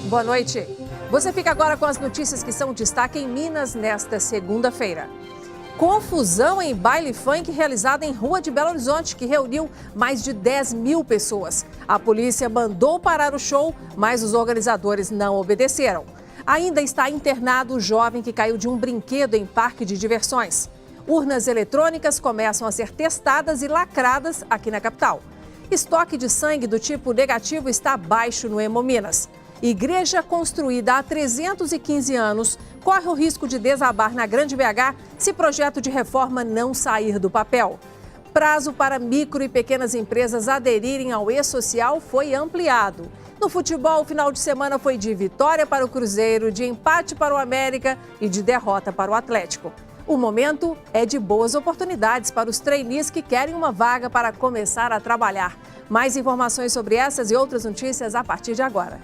Boa noite. Você fica agora com as notícias que são destaque em Minas nesta segunda-feira. Confusão em baile funk realizado em Rua de Belo Horizonte, que reuniu mais de 10 mil pessoas. A polícia mandou parar o show, mas os organizadores não obedeceram. Ainda está internado o jovem que caiu de um brinquedo em parque de diversões. Urnas eletrônicas começam a ser testadas e lacradas aqui na capital. Estoque de sangue do tipo negativo está baixo no Hemominas. Igreja construída há 315 anos corre o risco de desabar na Grande BH se projeto de reforma não sair do papel. Prazo para micro e pequenas empresas aderirem ao E-Social foi ampliado. No futebol, o final de semana foi de vitória para o Cruzeiro, de empate para o América e de derrota para o Atlético. O momento é de boas oportunidades para os trainees que querem uma vaga para começar a trabalhar. Mais informações sobre essas e outras notícias a partir de agora.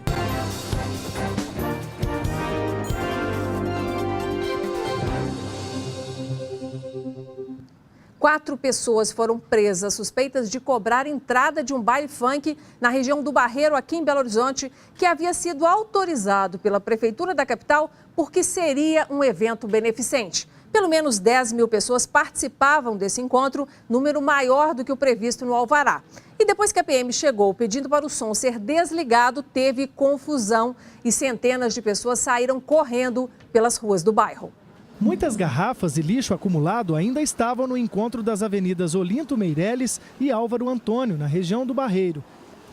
Quatro pessoas foram presas suspeitas de cobrar entrada de um baile funk na região do Barreiro, aqui em Belo Horizonte, que havia sido autorizado pela Prefeitura da capital porque seria um evento beneficente. Pelo menos 10 mil pessoas participavam desse encontro, número maior do que o previsto no alvará. E depois que a PM chegou pedindo para o som ser desligado, teve confusão e centenas de pessoas saíram correndo pelas ruas do bairro. Muitas garrafas e lixo acumulado ainda estavam no encontro das avenidas Olinto Meireles e Álvaro Antônio, na região do Barreiro.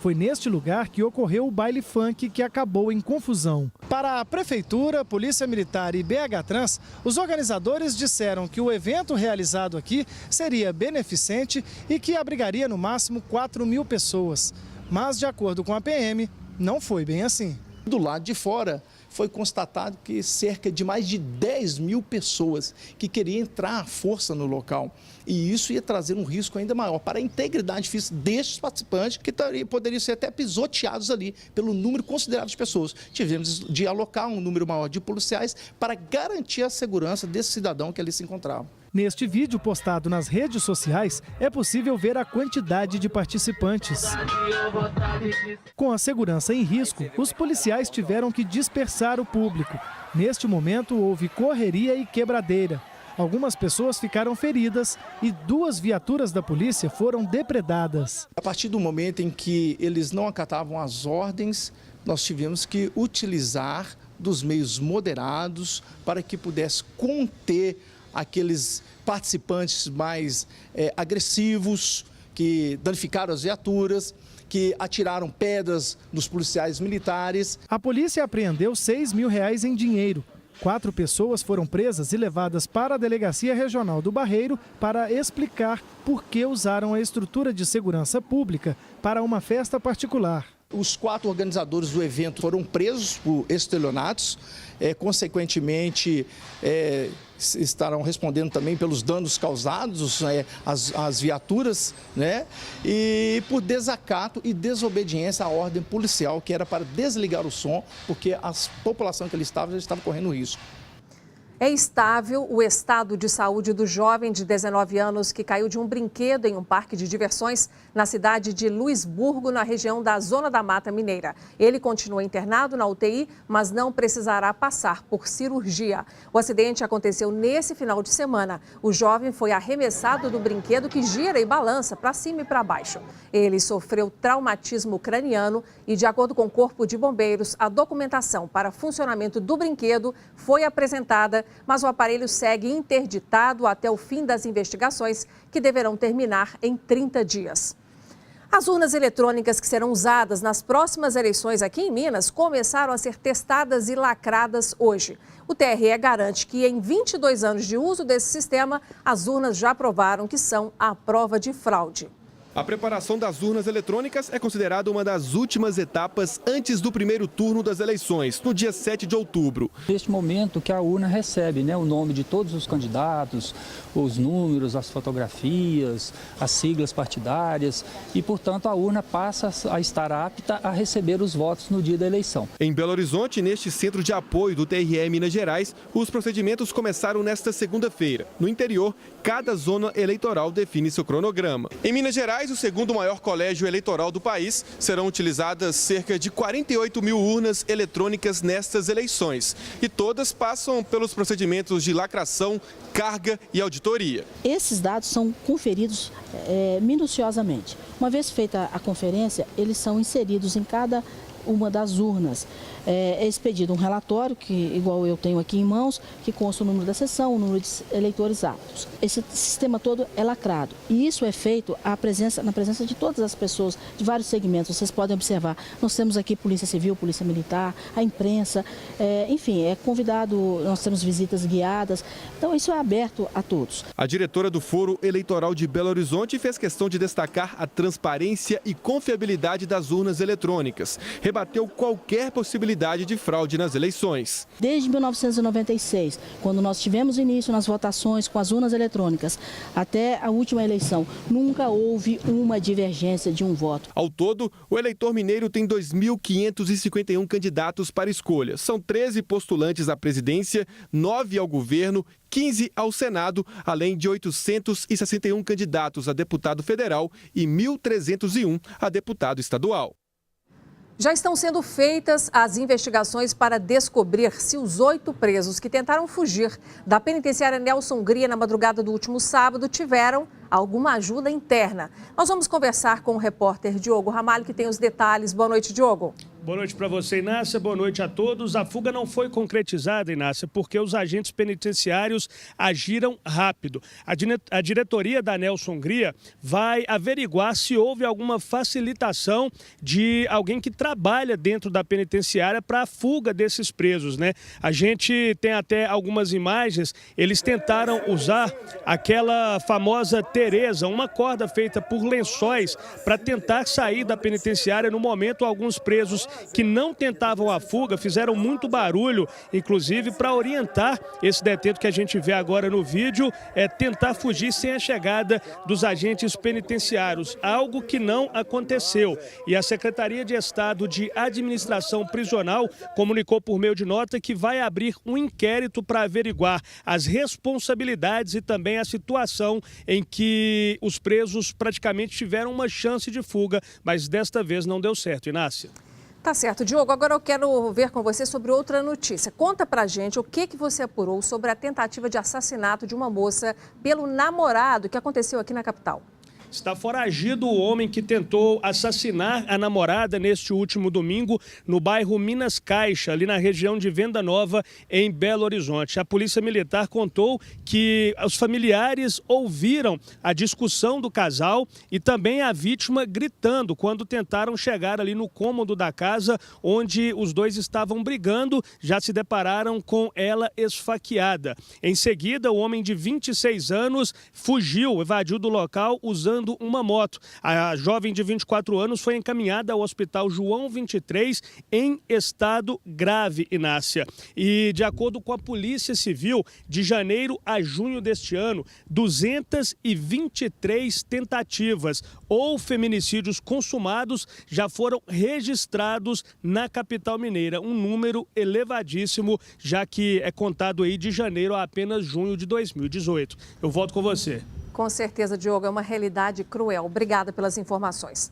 Foi neste lugar que ocorreu o baile funk que acabou em confusão. Para a Prefeitura, Polícia Militar e BH Trans, os organizadores disseram que o evento realizado aqui seria beneficente e que abrigaria no máximo 4 mil pessoas. Mas, de acordo com a PM, não foi bem assim. Do lado de fora, foi constatado que cerca de mais de 10 mil pessoas que queriam entrar à força no local. E isso ia trazer um risco ainda maior para a integridade física destes participantes, que poderiam ser até pisoteados ali pelo número considerável de pessoas. Tivemos de alocar um número maior de policiais para garantir a segurança desse cidadão que ali se encontrava. Neste vídeo postado nas redes sociais, é possível ver a quantidade de participantes. Com a segurança em risco, os policiais tiveram que dispersar o público. Neste momento, houve correria e quebradeira. Algumas pessoas ficaram feridas e 2 viaturas da polícia foram depredadas. A partir do momento em que eles não acatavam as ordens, nós tivemos que utilizar dos meios moderados para que pudesse conter aqueles participantes mais agressivos, que danificaram as viaturas, que atiraram pedras nos policiais militares. A polícia apreendeu R$6 mil em dinheiro. 4 pessoas foram presas e levadas para a Delegacia Regional do Barreiro para explicar por que usaram a estrutura de segurança pública para uma festa particular. Os 4 organizadores do evento foram presos por estelionatos, consequentemente estarão respondendo também pelos danos causados às viaturas, né? E por desacato e desobediência à ordem policial, que era para desligar o som, porque a população que ali estava já estava correndo risco. É estável o estado de saúde do jovem de 19 anos que caiu de um brinquedo em um parque de diversões na cidade de Luisburgo, na região da Zona da Mata Mineira. Ele continua internado na UTI, mas não precisará passar por cirurgia. O acidente aconteceu nesse final de semana. O jovem foi arremessado do brinquedo que gira e balança para cima e para baixo. Ele sofreu traumatismo craniano e, de acordo com o Corpo de Bombeiros, a documentação para funcionamento do brinquedo foi apresentada, mas o aparelho segue interditado até o fim das investigações, que deverão terminar em 30 dias. As urnas eletrônicas que serão usadas nas próximas eleições aqui em Minas começaram a ser testadas e lacradas hoje. O TRE garante que em 22 anos de uso desse sistema, as urnas já provaram que são à prova de fraude. A preparação das urnas eletrônicas é considerada uma das últimas etapas antes do primeiro turno das eleições, no dia 7 de outubro. Neste momento que a urna recebe, o nome de todos os candidatos, os números, as fotografias, as siglas partidárias e, portanto, a urna passa a estar apta a receber os votos no dia da eleição. Em Belo Horizonte, neste centro de apoio do TRE Minas Gerais, os procedimentos começaram nesta segunda-feira. No interior, cada zona eleitoral define seu cronograma. Em Minas Gerais, mais o segundo maior colégio eleitoral do país, serão utilizadas cerca de 48 mil urnas eletrônicas nestas eleições. E todas passam pelos procedimentos de lacração, carga e auditoria. Esses dados são conferidos minuciosamente. Uma vez feita a conferência, eles são inseridos em cada uma das urnas. É expedido um relatório, que igual eu tenho aqui em mãos, que consta o número da sessão, o número de eleitores aptos. Esse sistema todo é lacrado. E isso é feito na presença de todas as pessoas, de vários segmentos. Vocês podem observar, nós temos aqui Polícia Civil, Polícia Militar, a imprensa, enfim, é convidado, nós temos visitas guiadas. Então isso é aberto a todos. A diretora do Foro Eleitoral de Belo Horizonte fez questão de destacar a transparência e confiabilidade das urnas eletrônicas. Rebateu qualquer possibilidade de fraude nas eleições. Desde 1996, quando nós tivemos início nas votações com as urnas eletrônicas, até a última eleição, nunca houve uma divergência de um voto. Ao todo, o eleitor mineiro tem 2.551 candidatos para escolha. São 13 postulantes à presidência, 9 ao governo, 15 ao Senado, além de 861 candidatos a deputado federal e 1.301 a deputado estadual. Já estão sendo feitas as investigações para descobrir se os 8 presos que tentaram fugir da penitenciária Nelson Hungria na madrugada do último sábado tiveram alguma ajuda interna. Nós vamos conversar com o repórter Diogo Ramalho, que tem os detalhes. Boa noite, Diogo. Boa noite para você, Inácia. Boa noite a todos. A fuga não foi concretizada, Inácia, porque os agentes penitenciários agiram rápido. A diretoria da Nelson Hungria vai averiguar se houve alguma facilitação de alguém que trabalha dentro da penitenciária para a fuga desses presos, né? A gente tem até algumas imagens. Eles tentaram usar aquela famosa Tereza, uma corda feita por lençóis, para tentar sair da penitenciária. No momento, alguns presos que não tentavam a fuga fizeram muito barulho, inclusive para orientar esse detento que a gente vê agora no vídeo, tentar fugir sem a chegada dos agentes penitenciários, algo que não aconteceu. E a Secretaria de Estado de Administração Prisional comunicou por meio de nota que vai abrir um inquérito para averiguar as responsabilidades e também a situação em que os presos praticamente tiveram uma chance de fuga, mas desta vez não deu certo. Inácia. Tá certo, Diogo. Agora eu quero ver com você sobre outra notícia. Conta pra gente o que você apurou sobre a tentativa de assassinato de uma moça pelo namorado que aconteceu aqui na capital. Está foragido o homem que tentou assassinar a namorada neste último domingo no bairro Minas Caixa, ali na região de Venda Nova, em Belo Horizonte. A Polícia Militar contou que os familiares ouviram a discussão do casal e também a vítima gritando quando tentaram chegar ali no cômodo da casa onde os dois estavam brigando, já se depararam com ela esfaqueada. Em seguida, o homem de 26 anos fugiu, evadiu do local usando uma moto. A jovem de 24 anos foi encaminhada ao Hospital João 23 em estado grave, Inácia. E de acordo com a Polícia Civil, de janeiro a junho deste ano, 223 tentativas ou feminicídios consumados já foram registrados na capital mineira. Um número elevadíssimo, já que é contado aí de janeiro a apenas junho de 2018. Eu volto com você. Com certeza, Diogo, é uma realidade cruel. Obrigada pelas informações.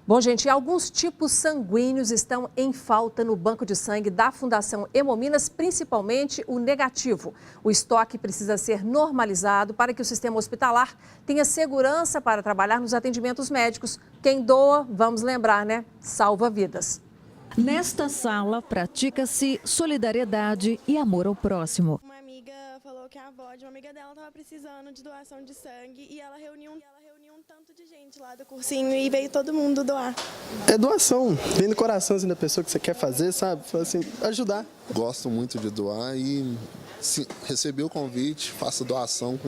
Bom, gente, alguns tipos sanguíneos estão em falta no banco de sangue da Fundação Hemominas, principalmente o negativo. O estoque precisa ser normalizado para que o sistema hospitalar tenha segurança para trabalhar nos atendimentos médicos. Quem doa, vamos lembrar, né? Salva vidas. Nesta sala, pratica-se solidariedade e amor ao próximo. Uma amiga falou que a avó de uma amiga dela estava precisando de doação de sangue e ela reuniu um tanto de gente lá do cursinho e veio todo mundo doar. É doação, vem do coração assim, da pessoa que você quer fazer, sabe? Assim, ajudar. Gosto muito de doar e se receber o convite, faço doação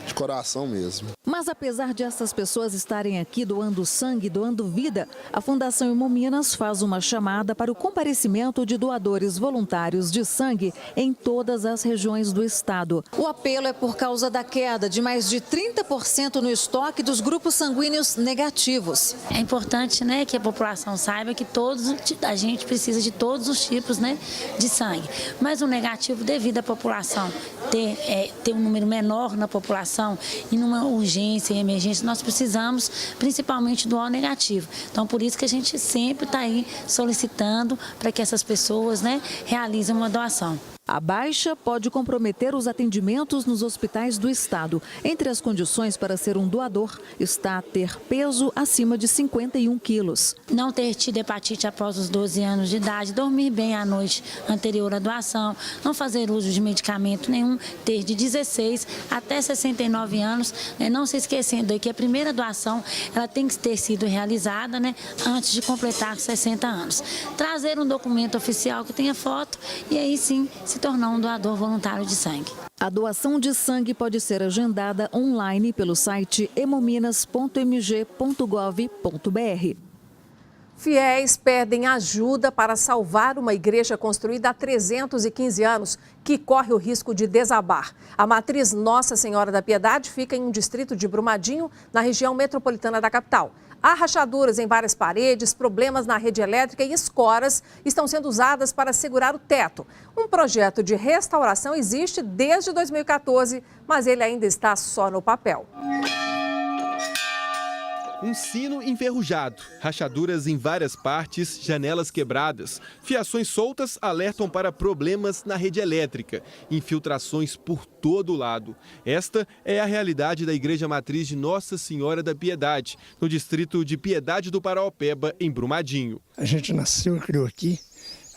de coração mesmo. Mas apesar de essas pessoas estarem aqui doando sangue, doando vida, a Fundação Hemominas faz uma chamada para o comparecimento de doadores voluntários de sangue em todas as regiões do estado. O apelo é por causa da queda de mais de 30% no estoque dos grupos sanguíneos negativos. É importante, né, que a população saiba que a gente precisa de todos os tipos, né, de sangue. Mas o negativo, devido à população ter um número menor na população e numa urgência e emergência, nós precisamos principalmente do O negativo. Então, por isso que a gente sempre está aí solicitando para que essas pessoas, né, realizem uma doação. A baixa pode comprometer os atendimentos nos hospitais do estado. Entre as condições para ser um doador está ter peso acima de 51 quilos. Não ter tido hepatite após os 12 anos de idade, dormir bem à noite anterior à doação, não fazer uso de medicamento nenhum, ter de 16 até 69 anos, né? Não se esquecendo aí que a primeira doação ela tem que ter sido realizada, né, antes de completar 60 anos. Trazer um documento oficial que tenha foto e aí sim se tornar um doador voluntário de sangue. A doação de sangue pode ser agendada online pelo site hemominas.mg.gov.br. Fiéis pedem ajuda para salvar uma igreja construída há 315 anos, que corre o risco de desabar. A matriz Nossa Senhora da Piedade fica em um distrito de Brumadinho, na região metropolitana da capital. Há rachaduras em várias paredes, problemas na rede elétrica e escoras estão sendo usadas para segurar o teto. Um projeto de restauração existe desde 2014, mas ele ainda está só no papel. Um sino enferrujado, rachaduras em várias partes, janelas quebradas. Fiações soltas alertam para problemas na rede elétrica, infiltrações por todo lado. Esta é a realidade da Igreja Matriz de Nossa Senhora da Piedade, no distrito de Piedade do Paraopeba, em Brumadinho. A gente nasceu e criou aqui,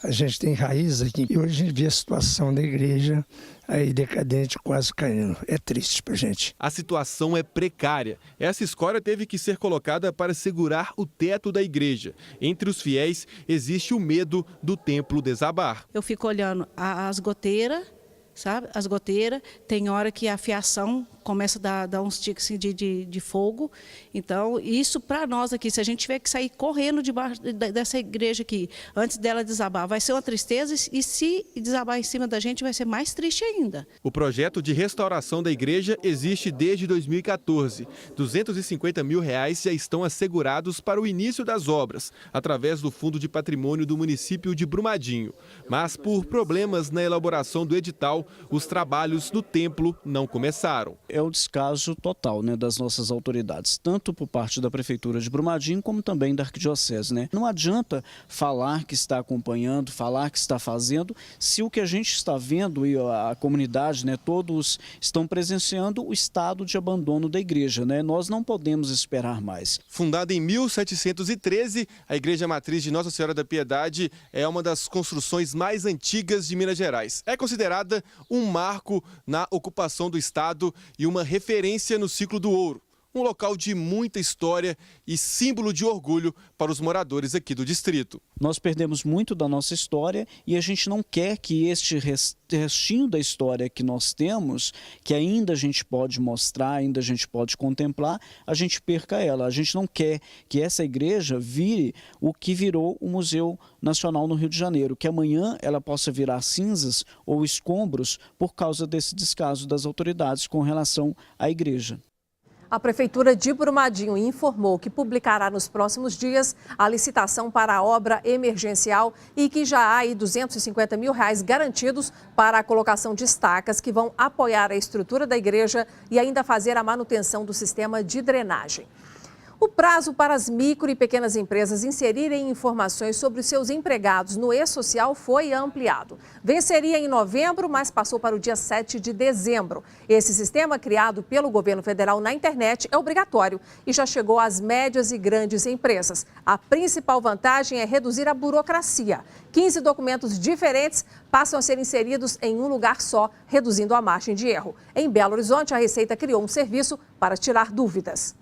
a gente tem raiz aqui e hoje a gente vê a situação da igreja aí decadente, quase caindo. É triste pra gente. A situação é precária. Essa escória teve que ser colocada para segurar o teto da igreja. Entre os fiéis existe o medo do templo desabar. Eu fico olhando as goteiras, sabe? As goteiras, tem hora que a fiação começa a dar uns tiques de fogo. Então, isso para nós aqui, se a gente tiver que sair correndo debaixo dessa igreja aqui, antes dela desabar, vai ser uma tristeza e se desabar em cima da gente vai ser mais triste ainda. O projeto de restauração da igreja existe desde 2014. R$250 mil já estão assegurados para o início das obras, através do Fundo de Patrimônio do município de Brumadinho. Mas por problemas na elaboração do edital, os trabalhos no templo não começaram. É o descaso total, né, das nossas autoridades, tanto por parte da Prefeitura de Brumadinho como também da Arquidiocese, né? Não adianta falar que está acompanhando, falar que está fazendo, se o que a gente está vendo e a comunidade, né, todos estão presenciando o estado de abandono da igreja, né? Nós não podemos esperar mais. Fundada em 1713, a Igreja Matriz de Nossa Senhora da Piedade é uma das construções mais antigas de Minas Gerais. É considerada um marco na ocupação do estado e uma referência no ciclo do ouro. Um local de muita história e símbolo de orgulho para os moradores aqui do distrito. Nós perdemos muito da nossa história e a gente não quer que este restinho da história que nós temos, que ainda a gente pode mostrar, ainda a gente pode contemplar, a gente perca ela. A gente não quer que essa igreja vire o que virou o Museu Nacional no Rio de Janeiro, que amanhã ela possa virar cinzas ou escombros por causa desse descaso das autoridades com relação à igreja. A Prefeitura de Brumadinho informou que publicará nos próximos dias a licitação para a obra emergencial e que já há aí R$250 mil garantidos para a colocação de estacas que vão apoiar a estrutura da igreja e ainda fazer a manutenção do sistema de drenagem. O prazo para as micro e pequenas empresas inserirem informações sobre os seus empregados no e-social foi ampliado. Venceria em novembro, mas passou para o dia 7 de dezembro. Esse sistema, criado pelo governo federal na internet, é obrigatório e já chegou às médias e grandes empresas. A principal vantagem é reduzir a burocracia. 15 documentos diferentes passam a ser inseridos em um lugar só, reduzindo a margem de erro. Em Belo Horizonte, a Receita criou um serviço para tirar dúvidas.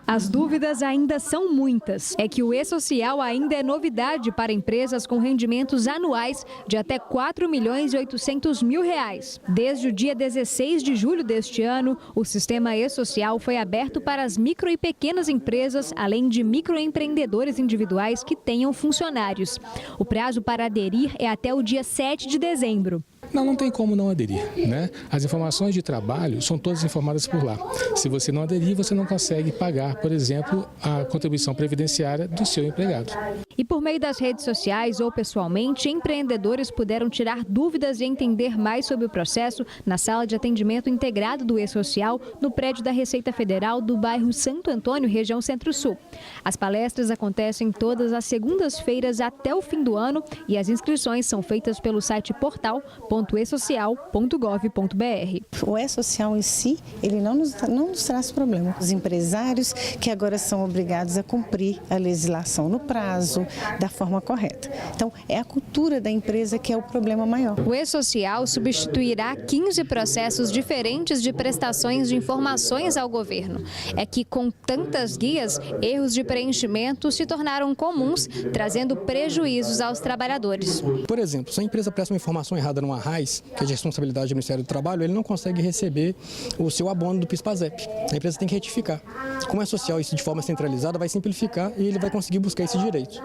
As dúvidas ainda são muitas. É que o e-social ainda é novidade para empresas com rendimentos anuais de até R$4.800.000. Desde o dia 16 de julho deste ano, o sistema e-social foi aberto para as micro e pequenas empresas, além de microempreendedores individuais que tenham funcionários. O prazo para aderir é até o dia 7 de dezembro. Não tem como não aderir, né? As informações de trabalho são todas informadas por lá. Se você não aderir, você não consegue pagar, por exemplo, a contribuição previdenciária do seu empregado. E por meio das redes sociais ou pessoalmente, empreendedores puderam tirar dúvidas e entender mais sobre o processo na sala de atendimento integrado do E-Social, no prédio da Receita Federal do bairro Santo Antônio, região Centro-Sul. As palestras acontecem todas as segundas-feiras até o fim do ano e as inscrições são feitas pelo site portal.esocial.gov.br. O E-Social em si, ele não nos traz problema. Os empresários que agora são obrigados a cumprir a legislação no prazo, da forma correta. Então, é a cultura da empresa que é o problema maior. O E-Social substituirá 15 processos diferentes de prestações de informações ao governo. É que, com tantas guias, erros de preenchimento se tornaram comuns, trazendo prejuízos aos trabalhadores. Por exemplo, se a empresa presta uma informação errada numa RAIS, que é de responsabilidade do Ministério do Trabalho, ele não consegue receber o seu abono do PIS/PASEP. A empresa tem que retificar. Como é social isso de forma centralizada, vai simplificar e ele vai conseguir buscar esse direito.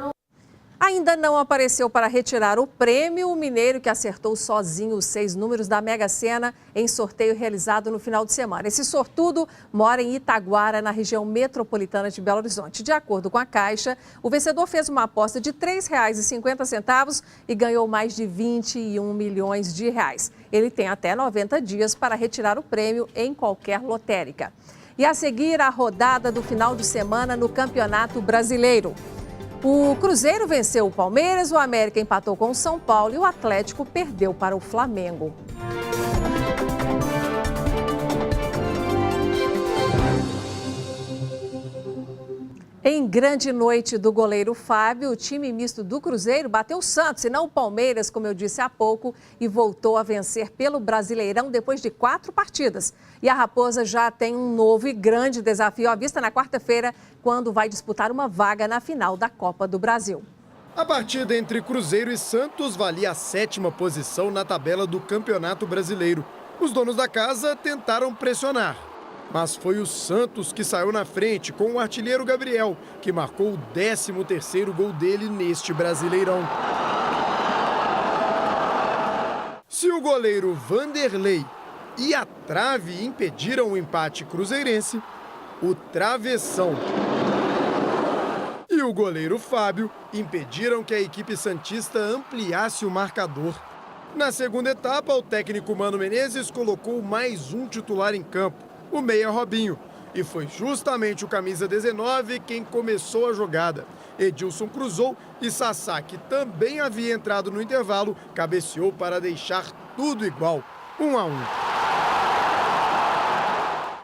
Ainda não apareceu para retirar o prêmio o mineiro que acertou sozinho os 6 números da Mega Sena em sorteio realizado no final de semana. Esse sortudo mora em Itaguara, na região metropolitana de Belo Horizonte. De acordo com a Caixa, o vencedor fez uma aposta de R$ 3,50 e ganhou mais de 21 milhões de reais. Ele tem até 90 dias para retirar o prêmio em qualquer lotérica. E a seguir, a rodada do final de semana no Campeonato Brasileiro. O Cruzeiro venceu o Palmeiras, o América empatou com o São Paulo e o Atlético perdeu para o Flamengo. Em grande noite do goleiro Fábio, o time misto do Cruzeiro bateu o Santos e não o Palmeiras, como eu disse há pouco, e voltou a vencer pelo Brasileirão depois de 4 partidas. E a Raposa já tem um novo e grande desafio à vista na quarta-feira, quando vai disputar uma vaga na final da Copa do Brasil. A partida entre Cruzeiro e Santos valia a 7ª posição na tabela do Campeonato Brasileiro. Os donos da casa tentaram pressionar, mas foi o Santos que saiu na frente com o artilheiro Gabriel, que marcou o 13º gol dele neste Brasileirão. Se o goleiro Vanderlei e a trave impediram o empate cruzeirense, o travessão e o goleiro Fábio impediram que a equipe santista ampliasse o marcador. Na segunda etapa, o técnico Mano Menezes colocou mais um titular em campo, o meia Robinho, e foi justamente o camisa 19 quem começou a jogada. Edilson cruzou e Sassá, que também havia entrado no intervalo, cabeceou para deixar tudo igual, 1-1.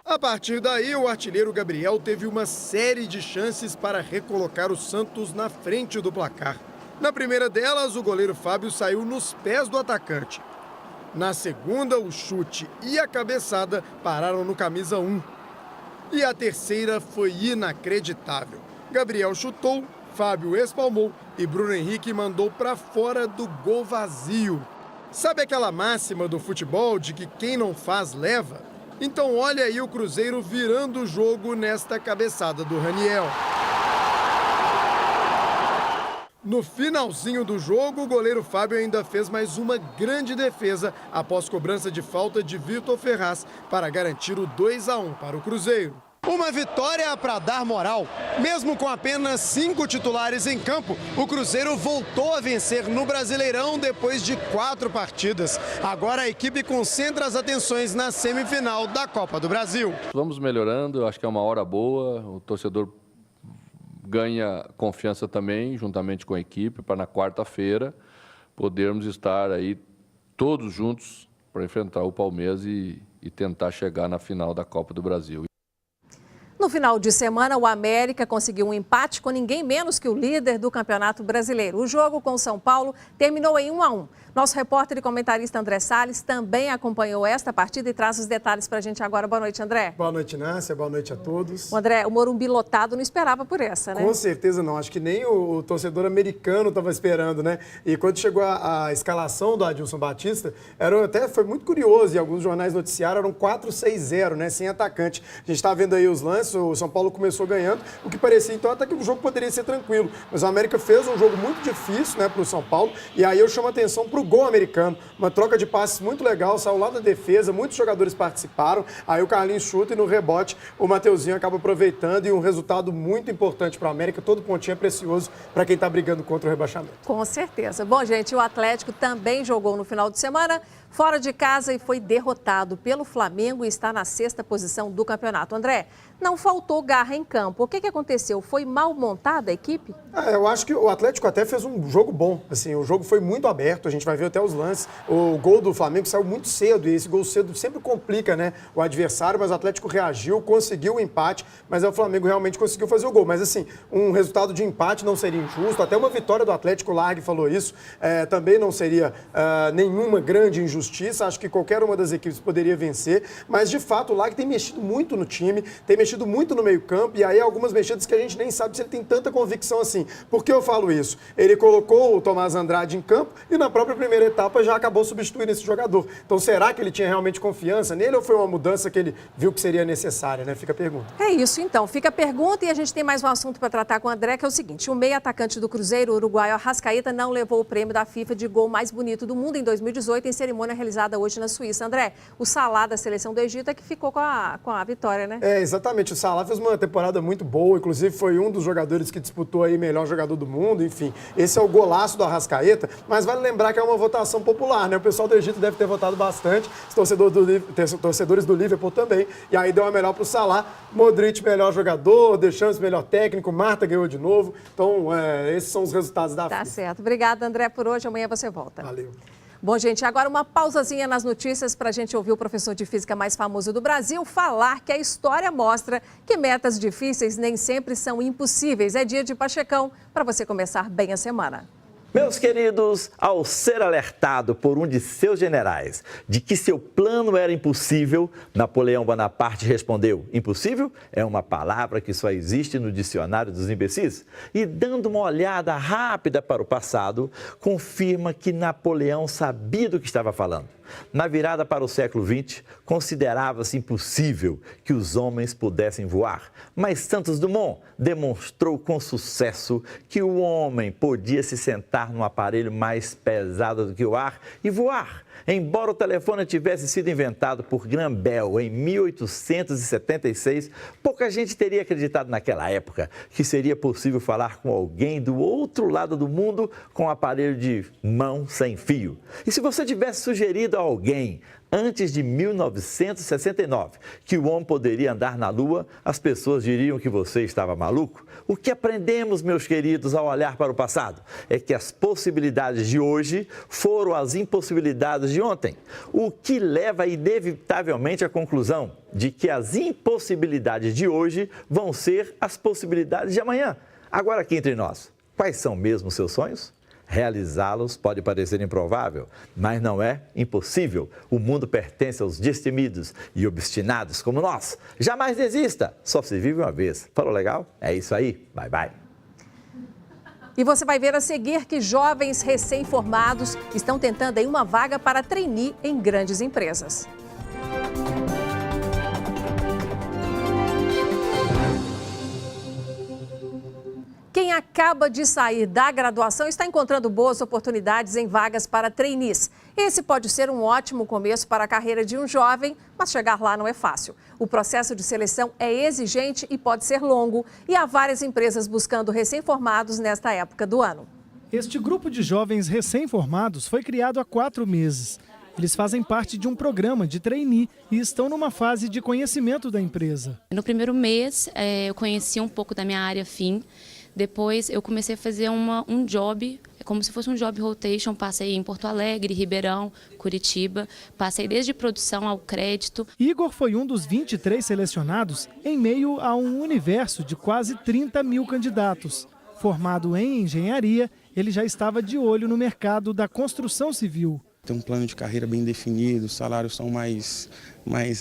A partir daí, o artilheiro Gabriel teve uma série de chances para recolocar o Santos na frente do placar. Na primeira delas, o goleiro Fábio saiu nos pés do atacante. Na segunda, o chute e a cabeçada pararam no camisa 1. E a terceira foi inacreditável. Gabriel chutou, Fábio espalmou e Bruno Henrique mandou para fora do gol vazio. Sabe aquela máxima do futebol de que quem não faz leva? Então olha aí o Cruzeiro virando o jogo nesta cabeçada do Raniel. No finalzinho do jogo, o goleiro Fábio ainda fez mais uma grande defesa após cobrança de falta de Vitor Ferraz para garantir o 2-1 para o Cruzeiro. Uma vitória para dar moral. Mesmo com apenas 5 titulares em campo, o Cruzeiro voltou a vencer no Brasileirão depois de 4 partidas. Agora a equipe concentra as atenções na semifinal da Copa do Brasil. Vamos melhorando, eu acho que é uma hora boa, o torcedor ganha confiança também, juntamente com a equipe, para na quarta-feira podermos estar aí todos juntos para enfrentar o Palmeiras e tentar chegar na final da Copa do Brasil. No final de semana, o América conseguiu um empate com ninguém menos que o líder do Campeonato Brasileiro. O jogo com o São Paulo terminou em 1-1. Nosso repórter e comentarista André Salles também acompanhou esta partida e traz os detalhes para a gente agora. Boa noite, André. Boa noite, Nácia. Boa noite a todos. André, o Morumbi lotado não esperava por essa, né? Com certeza não. Acho que nem o torcedor americano estava esperando, né? E quando chegou a escalação do Adilson Batista, até foi muito curioso. E alguns jornais noticiaram, eram 4-6-0, né? Sem atacante. A gente está vendo aí os lances. o São Paulo começou ganhando, o que parecia então até que o jogo poderia ser tranquilo. Mas o América fez um jogo muito difícil, né, para o São Paulo, e aí eu chamo a atenção para o gol americano. Uma troca de passes muito legal, saiu lá da defesa, muitos jogadores participaram, aí o Carlinhos chuta e no rebote o Mateuzinho acaba aproveitando e um resultado muito importante para o América. Todo pontinho é precioso para quem está brigando contra o rebaixamento. Com certeza. Bom, gente, o Atlético também jogou no final de semana fora de casa e foi derrotado pelo Flamengo e está na 6ª posição do campeonato. André, não faltou garra em campo. O que aconteceu? Foi mal montada a equipe? Eu acho que o Atlético até fez um jogo bom. Assim, o jogo foi muito aberto, a gente vai ver até os lances. O gol do Flamengo saiu muito cedo e esse gol cedo sempre complica, né, o adversário, mas o Atlético reagiu, conseguiu o empate, mas o Flamengo realmente conseguiu fazer o gol. Mas assim, um resultado de empate não seria injusto, até uma vitória do Atlético, o Largue falou isso, também não seria nenhuma grande injustiça. Acho que qualquer uma das equipes poderia vencer, mas de fato o Largue tem mexido muito no time, tem mexido muito no meio-campo, e aí algumas mexidas que a gente nem sabe se ele tem tanta convicção assim. Por que eu falo isso? Ele colocou o Tomás Andrade em campo e na própria primeira etapa já acabou substituindo esse jogador. Então será que ele tinha realmente confiança nele ou foi uma mudança que ele viu que seria necessária, né? Fica a pergunta. É isso então, fica a pergunta e a gente tem mais um assunto para tratar com o André, que é o seguinte: o meio atacante do Cruzeiro, o uruguaio Arrascaeta, não levou o prêmio da FIFA de gol mais bonito do mundo em 2018 em cerimônia realizada hoje na Suíça. André, o Salah da seleção do Egito é que ficou com a vitória, né? Exatamente. O Salah fez uma temporada muito boa, inclusive foi um dos jogadores que disputou aí melhor jogador do mundo, enfim. Esse é o golaço do Arrascaeta, mas vale lembrar que é uma votação popular, né? O pessoal do Egito deve ter votado bastante, os torcedores do Liverpool também, e aí deu a melhor para o Salah. Modric, melhor jogador, Deschamps, melhor técnico, Marta ganhou de novo. Então, esses são os resultados da FIFA. Tá certo. Obrigada, André, por hoje. Amanhã você volta. Valeu. Bom, gente, agora uma pausazinha nas notícias para a gente ouvir o professor de física mais famoso do Brasil falar que a história mostra que metas difíceis nem sempre são impossíveis. É dia de Pachecão para você começar bem a semana. Meus queridos, ao ser alertado por um de seus generais de que seu plano era impossível, Napoleão Bonaparte respondeu: impossível é uma palavra que só existe no dicionário dos imbecis. E dando uma olhada rápida para o passado, confirma que Napoleão sabia do que estava falando. Na virada para o século XX, considerava-se impossível que os homens pudessem voar, mas Santos Dumont demonstrou com sucesso que o homem podia se sentar num aparelho mais pesado do que o ar e voar. Embora o telefone tivesse sido inventado por Graham Bell em 1876, pouca gente teria acreditado naquela época que seria possível falar com alguém do outro lado do mundo com um aparelho de mão sem fio. E se você tivesse sugerido a alguém antes de 1969 que o homem poderia andar na Lua, as pessoas diriam que você estava maluco? O que aprendemos, meus queridos, ao olhar para o passado é que as possibilidades de hoje foram as impossibilidades de ontem, o que leva inevitavelmente à conclusão de que as impossibilidades de hoje vão ser as possibilidades de amanhã. Agora, aqui entre nós, quais são mesmo os seus sonhos? Realizá-los pode parecer improvável, mas não é impossível. O mundo pertence aos destemidos e obstinados como nós. Jamais desista, só se vive uma vez. Falou legal? É isso aí. Bye, bye. E você vai ver a seguir que jovens recém-formados estão tentando aí uma vaga para trainee em grandes empresas. Quem acaba de sair da graduação está encontrando boas oportunidades em vagas para trainees. Esse pode ser um ótimo começo para a carreira de um jovem, mas chegar lá não é fácil. O processo de seleção é exigente e pode ser longo, e há várias empresas buscando recém-formados nesta época do ano. Este grupo de jovens recém-formados foi criado há 4 meses. Eles fazem parte de um programa de trainee e estão numa fase de conhecimento da empresa. No primeiro mês, eu conheci um pouco da minha área fim. Depois eu comecei a fazer um job, como se fosse um job rotation. Passei em Porto Alegre, Ribeirão, Curitiba. Passei desde produção ao crédito. Igor foi um dos 23 selecionados em meio a um universo de quase 30 mil candidatos. Formado em engenharia, ele já estava de olho no mercado da construção civil. Tem um plano de carreira bem definido, os salários são mais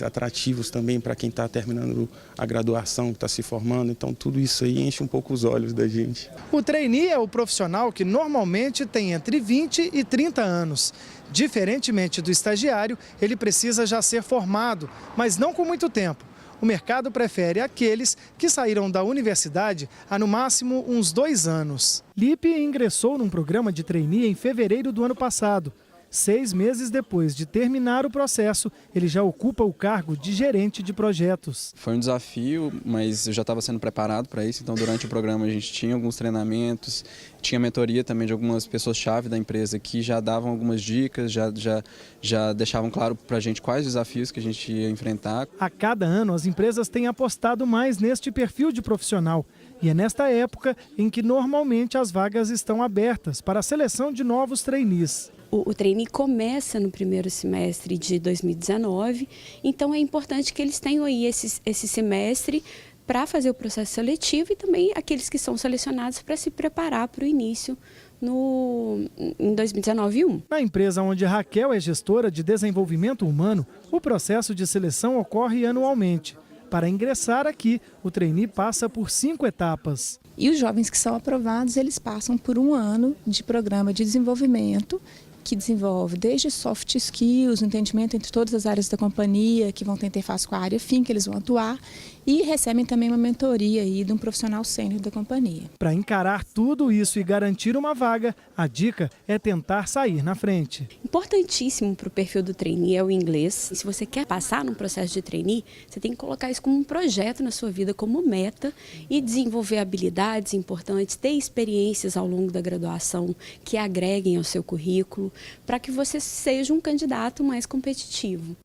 atrativos também para quem está terminando a graduação, que está se formando. Então tudo isso aí enche um pouco os olhos da gente. O trainee é o profissional que normalmente tem entre 20 e 30 anos. Diferentemente do estagiário, ele precisa já ser formado, mas não com muito tempo. o mercado prefere aqueles que saíram da universidade há no máximo uns 2 anos. Lipe ingressou num programa de trainee em fevereiro do ano passado. 6 meses depois de terminar o processo, ele já ocupa o cargo de gerente de projetos. Foi um desafio, mas eu já estava sendo preparado para isso, então durante o programa a gente tinha alguns treinamentos, tinha mentoria também de algumas pessoas-chave da empresa que já davam algumas dicas, já deixavam claro para a gente quais desafios que a gente ia enfrentar. A cada ano, as empresas têm apostado mais neste perfil de profissional. E é nesta época em que normalmente as vagas estão abertas para a seleção de novos trainees. O trainee começa no primeiro semestre de 2019, então é importante que eles tenham aí esse semestre para fazer o processo seletivo e também aqueles que são selecionados para se preparar para o início em 2019-1. Na empresa onde Raquel é gestora de desenvolvimento humano, o processo de seleção ocorre anualmente. Para ingressar aqui, o trainee passa por 5 etapas. E os jovens que são aprovados, eles passam por 1 ano de programa de desenvolvimento, que desenvolve desde soft skills, o entendimento entre todas as áreas da companhia, que vão ter interface com a área fim, que eles vão atuar, e recebem também uma mentoria aí de um profissional sênior da companhia. Para encarar tudo isso e garantir uma vaga, a dica é tentar sair na frente. Importantíssimo para o perfil do trainee é o inglês. E se você quer passar num processo de trainee, você tem que colocar isso como um projeto na sua vida, como meta, e desenvolver habilidades importantes, ter experiências ao longo da graduação que agreguem ao seu currículo, para que você seja um candidato mais competitivo.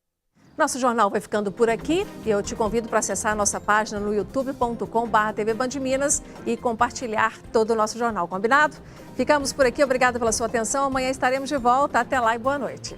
Nosso jornal vai ficando por aqui e eu te convido para acessar a nossa página no youtube.com/TV Band Minas e compartilhar todo o nosso jornal, combinado? Ficamos por aqui, obrigada pela sua atenção, amanhã estaremos de volta, até lá e boa noite.